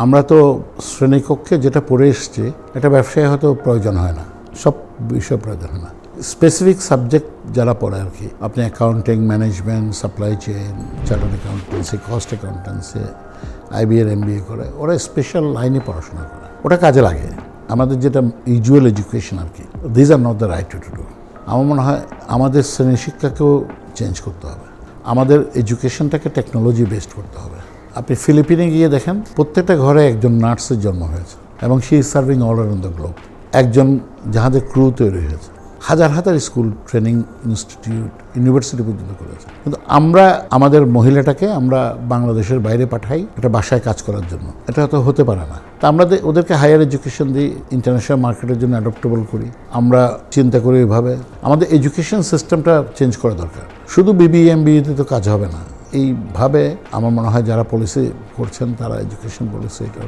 আমরা তো শ্রেণীকক্ষে যেটা পড়ে এসছি এটা ব্যবসায় হয়তো প্রয়োজন হয় না, সব বিষয় প্রয়োজন হয় না। স্পেসিফিক সাবজেক্ট যারা পড়ে আর কি, আপনি accounting, management, supply chain, chartered accountancy, cost accountancy, IBA MBA করে, ওরা স্পেশাল লাইনে পড়াশোনা করে, ওটা কাজে লাগে। আমাদের যেটা ইউজুয়াল এডুকেশন আর কি, this are not the right to do. আমার মনে হয় আমাদের শ্রেণী শিক্ষাকেও চেঞ্জ করতে হবে, আমাদের এডুকেশনটাকে টেকনোলজি বেসড করতে হবে। আপনি ফিলিপিনে গিয়ে দেখেন, প্রত্যেকটা ঘরে একজন নার্সের জন্ম হয়েছে এবং she is serving all around the globe. একজন জাহাজের ক্রু তৈরি হয়েছে, হাজার হাজার স্কুল, ট্রেনিং ইনস্টিটিউট, ইউনিভার্সিটি পর্যন্ত করেছে। কিন্তু আমরা আমাদের মহিলাটাকে আমরা বাংলাদেশের বাইরে পাঠাই একটা বাসায় কাজ করার জন্য, এটা তো হতে পারে না। তা আমরা ওদেরকে হায়ার এডুকেশন দিই, ইন্টারন্যাশনাল মার্কেটের জন্য অ্যাডপ্টেবল করি। আমরা চিন্তা করি এভাবে, আমাদের এডুকেশন সিস্টেমটা চেঞ্জ করা দরকার। শুধু BBA MBA-তে তো কাজ হবে না। এইভাবে আমার মনে হয় যারা পলিসি করছেন তারা এডুকেশন পলিসি, এটা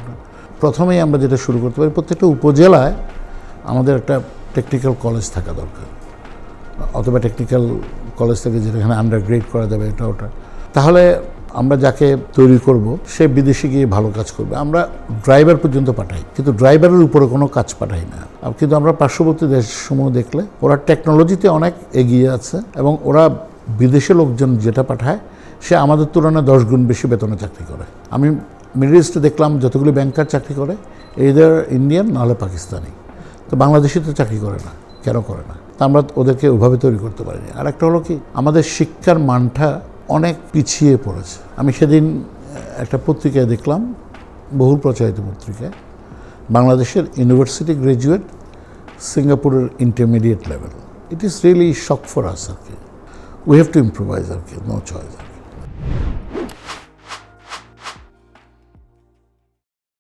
প্রথমেই আমরা যেটা শুরু করতে পারি, প্রত্যেকটা উপজেলায় আমাদের একটা টেকনিক্যাল কলেজ থাকা দরকার, অথবা টেকনিক্যাল কলেজ থেকে যেখানে আন্ডারগ্রেড করা যাবে এটা ওটা। তাহলে আমরা যাকে তৈরি করব সে বিদেশে গিয়ে ভালো কাজ করবে। আমরা ড্রাইভার পর্যন্ত পাঠাই, কিন্তু ড্রাইভারের উপরে কোনো কাজ পাঠাই না। কিন্তু আমরা পার্শ্ববর্তী দেশসমূহ দেখলে ওরা টেকনোলজিতে অনেক এগিয়ে আছে এবং ওরা বিদেশে লোকজন যেটা পাঠায় সে আমাদের তুলনায় 10 গুণ বেশি বেতনে চাকরি করে। আমি মিডল ইস্টে দেখলাম যতগুলি ব্যাংকার চাকরি করে এদের ইন্ডিয়ান নাহলে পাকিস্তানি, তো বাংলাদেশে তো চাকরি করে না। কেন করে না? তা আমরা ওদেরকে ওইভাবে তৈরি করতে পারিনি। আর একটা হলো কি, আমাদের শিক্ষার মানটা অনেক পিছিয়ে পড়েছে। আমি সেদিন একটা পত্রিকায় দেখলাম, বহুল প্রচারিত পত্রিকায়, বাংলাদেশের ইউনিভার্সিটি গ্র্যাজুয়েট সিঙ্গাপুরের intermediate level. It is really shock for us আর কি। উই হ্যাভ টু ইম্প্রোভাইজ আর কি, নো চয়েস।